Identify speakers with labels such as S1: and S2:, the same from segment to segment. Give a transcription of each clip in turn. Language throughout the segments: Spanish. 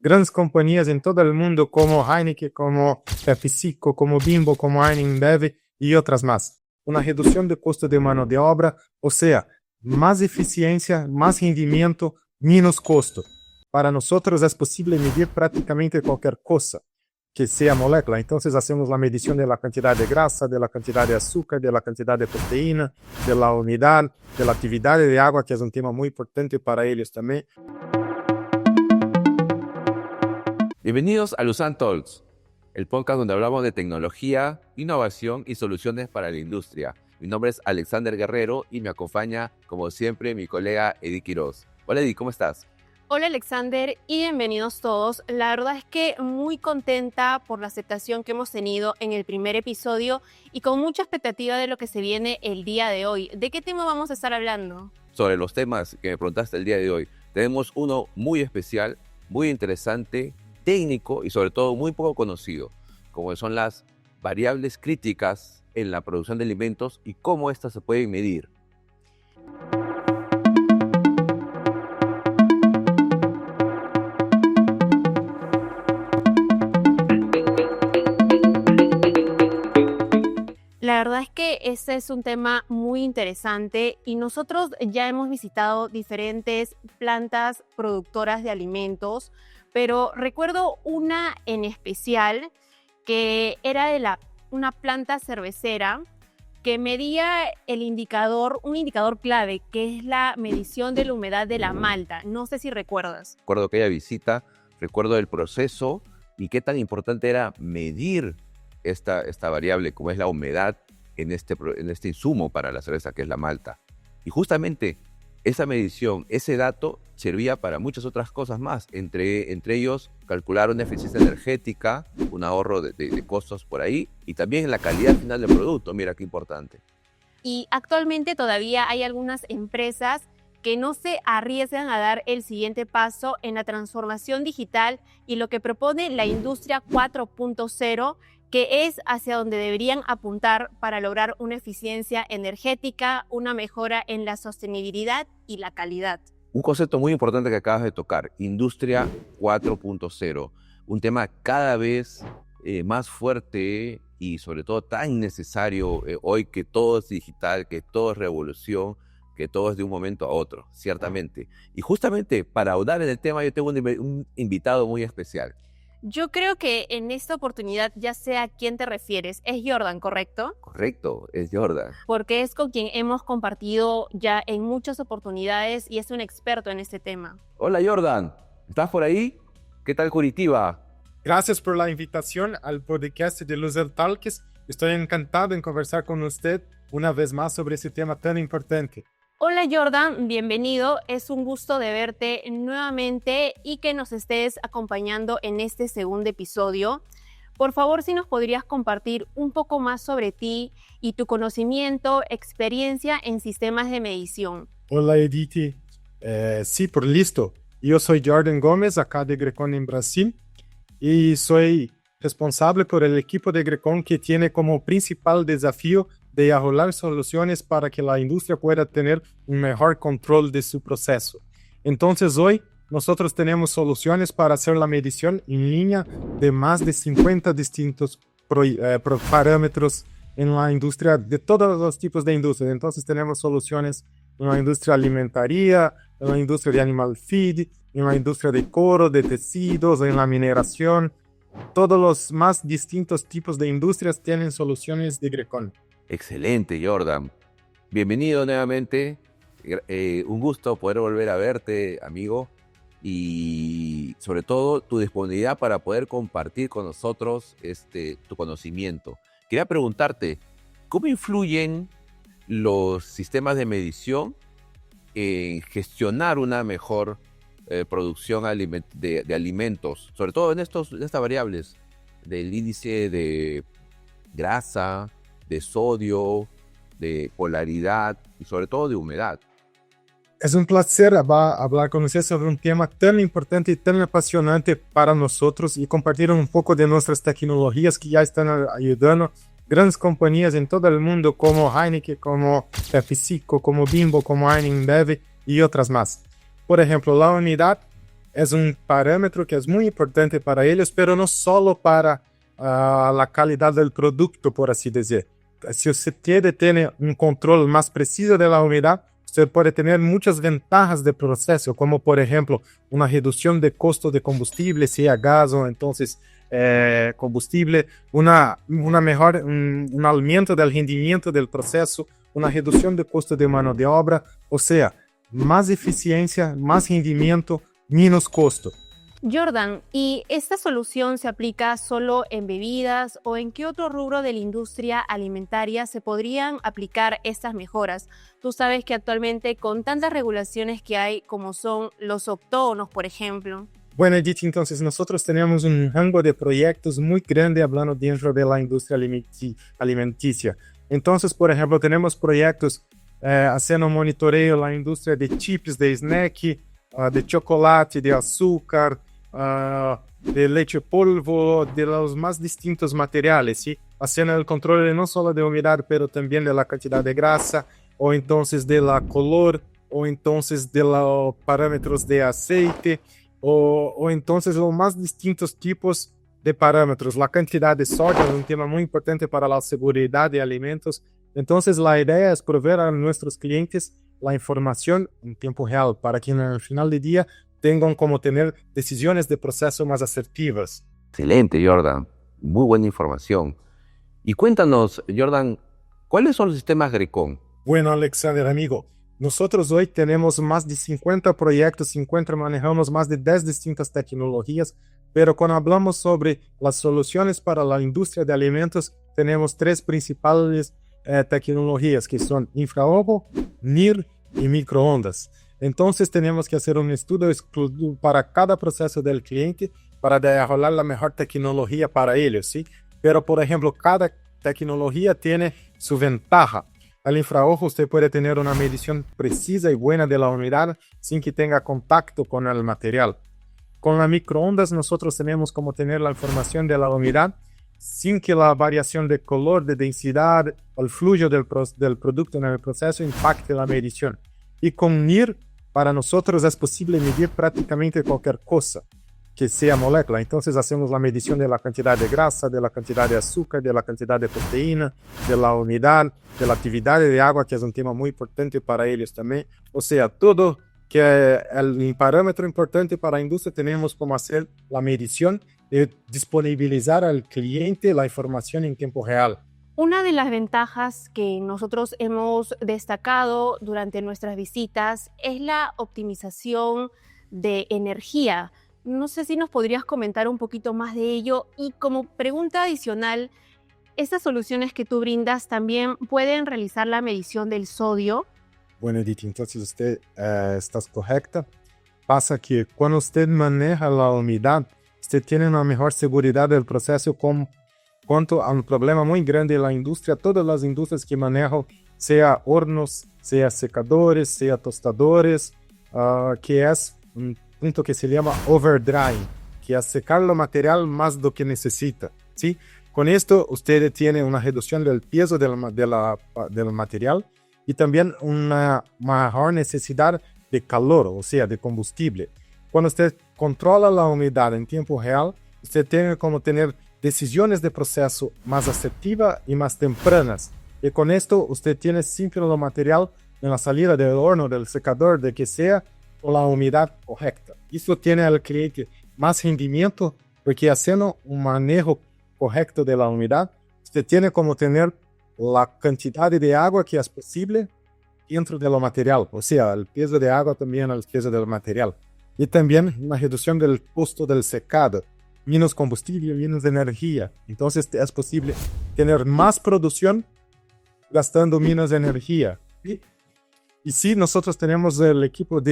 S1: grandes compañías en todo el mundo como Heineken, como PepsiCo, como Bimbo, como Heineken y otras más. Una reducción de costo de mano de obra, o sea, más eficiencia, más rendimiento, menos costo. Para nosotros es posible medir prácticamente cualquier cosa que sea molécula. Entonces hacemos la medición de la cantidad de grasa, de la cantidad de azúcar, de la cantidad de proteína, de la humedad, de la actividad de agua, que es un tema muy importante para ellos también.
S2: Bienvenidos a Lusan Talks, el podcast donde hablamos de tecnología, innovación y soluciones para la industria. Mi nombre es Alexander Guerrero y me acompaña, como siempre, mi colega Eddie Quiroz. Hola Eddie, ¿cómo estás?
S3: Hola Alexander y bienvenidos todos. La verdad es que muy contenta por la aceptación que hemos tenido en el primer episodio y con mucha expectativa de lo que se viene el día de hoy. ¿De qué tema vamos a estar hablando?
S2: Sobre los temas que me preguntaste el día de hoy, tenemos uno muy especial, muy interesante, técnico y sobre todo muy poco conocido, como son las variables críticas en la producción de alimentos y cómo éstas se pueden medir.
S3: La verdad es que este es un tema muy interesante y nosotros ya hemos visitado diferentes plantas productoras de alimentos, pero recuerdo una en especial que era una planta cervecera que medía un indicador clave, que es la medición de la humedad de la malta. No sé si recuerdas.
S2: Recuerdo aquella visita, recuerdo el proceso y qué tan importante era medir esta variable, como es la humedad en este insumo para la cerveza, que es la malta. Y justamente esa medición, ese dato, servía para muchas otras cosas más. Entre ellos, calcular una eficiencia energética, un ahorro de costos por ahí, y también la calidad final del producto. Mira qué importante.
S3: Y actualmente todavía hay algunas empresas que no se arriesgan a dar el siguiente paso en la transformación digital y lo que propone la industria 4.0, que es hacia donde deberían apuntar para lograr una eficiencia energética, una mejora en la sostenibilidad y la calidad.
S2: Un concepto muy importante que acabas de tocar, Industria 4.0, un tema cada vez más fuerte y sobre todo tan necesario hoy, que todo es digital, que todo es revolución, que todo es de un momento a otro, ciertamente. Y justamente para ahondar en el tema, yo tengo un invitado muy especial.
S3: Yo creo que en esta oportunidad ya sé a quién te refieres. Es Jordan, ¿correcto?
S2: Correcto, es Jordan.
S3: Porque es con quien hemos compartido ya en muchas oportunidades y es un experto en este tema.
S2: Hola Jordan, ¿estás por ahí? ¿Qué tal Curitiba?
S1: Gracias por la invitación al podcast de Lusan Talks. Estoy encantado en conversar con usted una vez más sobre ese tema tan importante.
S3: Hola Jordan, bienvenido. Es un gusto de verte nuevamente y que nos estés acompañando en este segundo episodio. Por favor, si nos podrías compartir un poco más sobre ti y tu conocimiento, experiencia en sistemas de medición.
S1: Hola Edith, sí, por listo. Yo soy Jordan Gómez, acá de Grecon en Brasil, y soy responsable por el equipo de Grecon que tiene como principal desafío de arrojar soluciones para que la industria pueda tener un mejor control de su proceso. Entonces hoy nosotros tenemos soluciones para hacer la medición en línea de más de 50 distintos parámetros en la industria, de todos los tipos de industria. Entonces tenemos soluciones en la industria alimentaria, en la industria de animal feed, en la industria de coro, de tejidos, en la mineración. Todos los más distintos tipos de industrias tienen soluciones de Grecon.
S2: Excelente, Jordan. Bienvenido nuevamente. Un gusto poder volver a verte, amigo. Y sobre todo tu disponibilidad para poder compartir con nosotros tu conocimiento. Quería preguntarte, ¿cómo influyen los sistemas de medición en gestionar una mejor producción de alimentos? Sobre todo en estas variables del índice de grasa, de sodio, de polaridad y sobre todo de humedad.
S1: Es un placer hablar con usted sobre un tema tan importante y tan apasionante para nosotros y compartir un poco de nuestras tecnologías que ya están ayudando grandes compañías en todo el mundo como Heineken, como PepsiCo, como Bimbo, como Heineken y otras más. Por ejemplo, la unidad es un parámetro que es muy importante para ellos, pero no solo para la calidad del producto, por así decir. Si usted tiene un control más preciso de la humedad, usted puede tener muchas ventajas de proceso, como por ejemplo una reducción de costo de combustible, sea gas o entonces combustible, un aumento del rendimiento del proceso, una reducción de costo de mano de obra, o sea, más eficiencia, más rendimiento, menos costo.
S3: Jordan, ¿y esta solución se aplica solo en bebidas o en qué otro rubro de la industria alimentaria se podrían aplicar estas mejoras? Tú sabes que actualmente con tantas regulaciones que hay como son los octógonos, por ejemplo.
S1: Bueno, Edith, entonces nosotros tenemos un rango de proyectos muy grande hablando dentro de la industria alimenticia. Entonces, por ejemplo, tenemos proyectos haciendo monitoreo en la industria de chips, de snack, de chocolate, de azúcar, de leche polvo, de los más distintos materiales, ¿sí? Haciendo el control no solo de humedad, pero también de la cantidad de grasa, o entonces de la color, o entonces de los parámetros de aceite, o entonces los más distintos tipos de parámetros. La cantidad de sodio es un tema muy importante para la seguridad de alimentos. Entonces la idea es proveer a nuestros clientes la información en tiempo real para que al final del día tengan como tener decisiones de proceso más asertivas.
S2: Excelente, Jordan. Muy buena información. Y cuéntanos, Jordan, ¿cuáles son los sistemas Grecon?
S1: Bueno, Alexander, amigo, nosotros hoy tenemos más de 50 proyectos, manejamos más de 10 distintas tecnologías, pero cuando hablamos sobre las soluciones para la industria de alimentos, tenemos 3 principales tecnologías que son infrarrojo, NIR y microondas. Entonces tenemos que hacer un estudio exclusivo para cada proceso del cliente para desarrollar la mejor tecnología para ellos, ¿sí? Pero, por ejemplo, cada tecnología tiene su ventaja. Al infrarrojo usted puede tener una medición precisa y buena de la humedad sin que tenga contacto con el material. Con las microondas nosotros tenemos como tener la información de la humedad sin que la variación de color, de densidad o el flujo del producto en el proceso impacte la medición. Y con NIR, para nosotros es posible medir prácticamente cualquier cosa que sea molécula. Entonces hacemos la medición de la cantidad de grasa, de la cantidad de azúcar, de la cantidad de proteína, de la humedad, de la actividad de agua, que es un tema muy importante para ellos también. O sea, todo que es el parámetro importante para la industria, tenemos como hacer la medición y disponibilizar al cliente la información en tiempo real.
S3: Una de las ventajas que nosotros hemos destacado durante nuestras visitas es la optimización de energía. No sé si nos podrías comentar un poquito más de ello y como pregunta adicional, ¿estas soluciones que tú brindas también pueden realizar la medición del sodio?
S1: Bueno, Edith, entonces usted está correcta. Pasa que cuando usted maneja la humedad, usted tiene una mejor seguridad del proceso cuanto a un problema muy grande en la industria. Todas las industrias que manejan, sea hornos, sea secadores, sea tostadores, que es un punto que se llama overdrying, que es secar el material más de lo que necesita, ¿sí? Con esto usted tiene una reducción del peso del material y también una mejor necesidad de calor, o sea, de combustible. Cuando usted controla la humedad en tiempo real, usted tiene como tener decisiones de proceso más asertivas y más tempranas. Y con esto usted tiene siempre el material en la salida del horno, del secador, de que sea, con la humedad correcta. Eso tiene al cliente más rendimiento porque haciendo un manejo correcto de la humedad, usted tiene como tener la cantidad de agua que es posible dentro de lo material. O sea, el peso de agua también el peso del material. Y también una reducción del costo del secado. Menos combustible, menos energía. Entonces es posible tener más producción gastando menos energía. Y sí, nosotros tenemos el equipo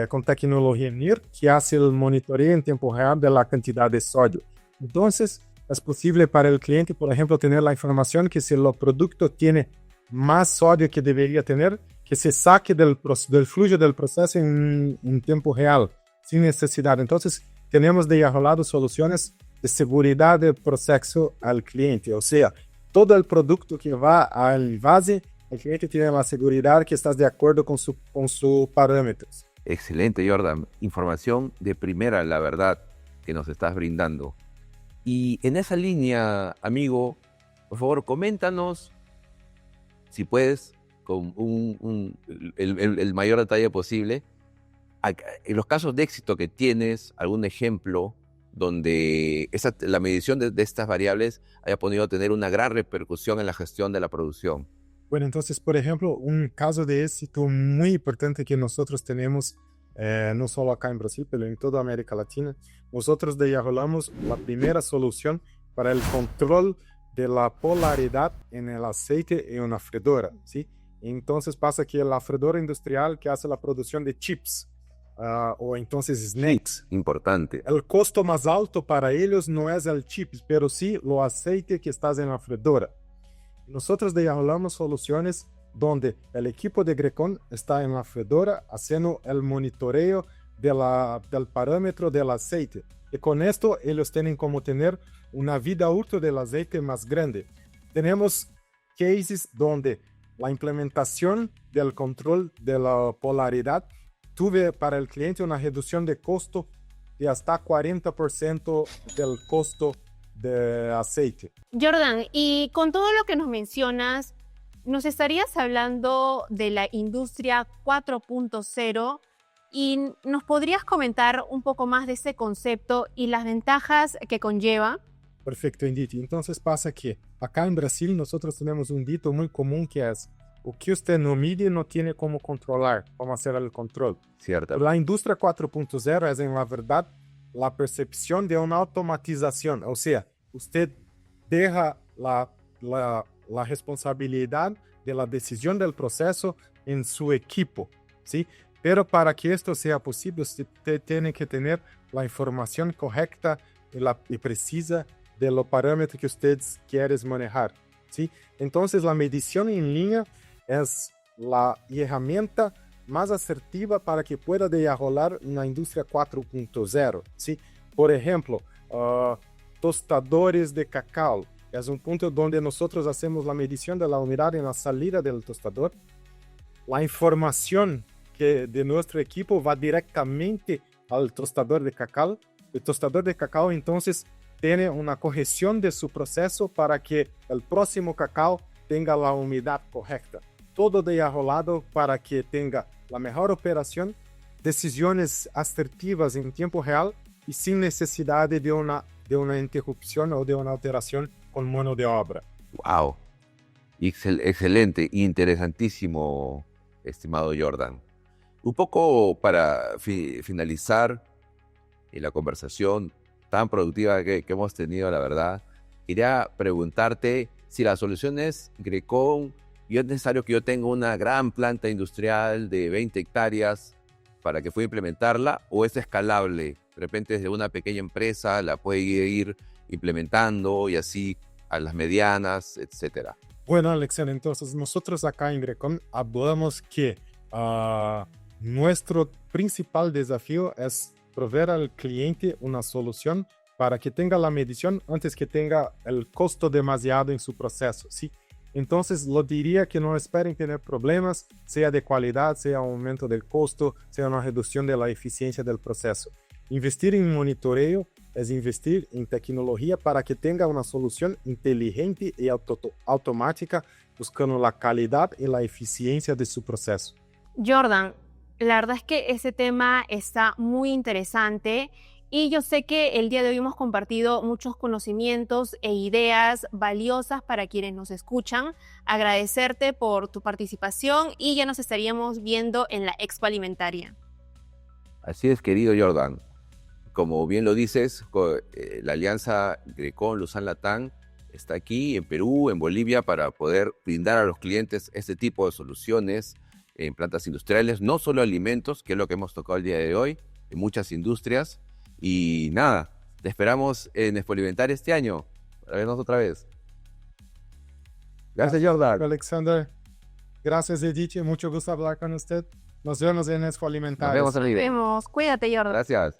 S1: con tecnología NIR que hace el monitoreo en tiempo real de la cantidad de sodio. Entonces es posible para el cliente, por ejemplo, tener la información que si el producto tiene más sodio que debería tener, que se saque del flujo del proceso en tiempo real, sin necesidad. Entonces tenemos desarrollado soluciones de seguridad del proceso al cliente. O sea, todo el producto que va al envase, el cliente tiene la seguridad que está de acuerdo con sus parámetros.
S2: Excelente, Jordan. Información de primera, la verdad, que nos estás brindando. Y en esa línea, amigo, por favor, coméntanos, si puedes, con el mayor detalle posible, en los casos de éxito que tienes, algún ejemplo donde la medición de estas variables haya podido tener una gran repercusión en la gestión de la producción.
S1: Bueno, entonces, por ejemplo, un caso de éxito muy importante que nosotros tenemos, no solo acá en Brasil, pero en toda América Latina, nosotros desarrollamos la primera solución para el control de la polaridad en el aceite en una freidora, ¿sí? Entonces pasa que la freidora industrial que hace la producción de chips, o entonces snacks.
S2: Importante.
S1: El costo más alto para ellos no es el chip, pero sí lo aceite que está en la freidora. Nosotros desarrollamos soluciones donde el equipo de Grecon está en la freidora haciendo el monitoreo del parámetro del aceite. Y con esto ellos tienen como tener una vida útil del aceite más grande. Tenemos cases donde la implementación del control de la polaridad tuve para el cliente una reducción de costo de hasta 40% del costo de aceite.
S3: Jordan, y con todo lo que nos mencionas, ¿nos estarías hablando de la industria 4.0? ¿Y nos podrías comentar un poco más de ese concepto y las ventajas que conlleva?
S1: Perfecto, Inditi. Entonces pasa que acá en Brasil nosotros tenemos un dito muy común que es: o que usted no mide no tiene cómo controlar, cómo hacer el control.
S2: Cierto.
S1: La industria 4.0 es en la verdad la percepción de una automatización, o sea, usted deja la responsabilidad de la decisión del proceso en su equipo, ¿sí? Pero para que esto sea posible, usted tiene que tener la información correcta y precisa de los parámetros que usted quiere manejar, ¿sí? Entonces, la medición en línea es la herramienta más asertiva para que pueda desarrollar una industria 4.0, ¿sí? Por ejemplo, tostadores de cacao. Es un punto donde nosotros hacemos la medición de la humedad en la salida del tostador. La información de nuestro equipo va directamente al tostador de cacao. El tostador de cacao entonces tiene una corrección de su proceso para que el próximo cacao tenga la humedad correcta. Todo desarrollado para que tenga la mejor operación, decisiones asertivas en tiempo real y sin necesidad de una interrupción o de una alteración con mano de obra.
S2: ¡Wow! Excelente, interesantísimo, estimado Jordan. Un poco para finalizar la conversación tan productiva que hemos tenido, la verdad, quería preguntarte si la solución es Grecon y es necesario que yo tenga una gran planta industrial de 20 hectáreas para que pueda implementarla, o es escalable. De repente desde una pequeña empresa la puede ir implementando y así a las medianas, etcétera.
S1: Bueno, Alexion, entonces nosotros acá en Grecon hablamos que nuestro principal desafío es proveer al cliente una solución para que tenga la medición antes que tenga el costo demasiado en su proceso, ¿sí? Entonces, lo diría que no esperen tener problemas, sea de calidad, sea un aumento del costo, sea una reducción de la eficiencia del proceso. Investir en monitoreo es investir en tecnología para que tenga una solución inteligente y automática, buscando la calidad y la eficiencia de su proceso.
S3: Jordan, la verdad es que ese tema está muy interesante y yo sé que el día de hoy hemos compartido muchos conocimientos e ideas valiosas para quienes nos escuchan. Agradecerte por tu participación y ya nos estaríamos viendo en la Expo Alimentaria.
S2: Así es, querido Jordan. Como bien lo dices, la alianza Grecon-Lausanne-Latam está aquí en Perú, en Bolivia, para poder brindar a los clientes este tipo de soluciones en plantas industriales, no solo alimentos, que es lo que hemos tocado el día de hoy, en muchas industrias. Y nada, te esperamos en Expo Alimentaria este año, para vernos otra vez. Gracias, Jordan.
S1: Alexander, gracias, Edith, mucho gusto hablar con usted. Nos vemos en Expo Alimentaria.
S2: Nos vemos en el video.
S3: Nos vemos, cuídate, Jordan.
S2: Gracias.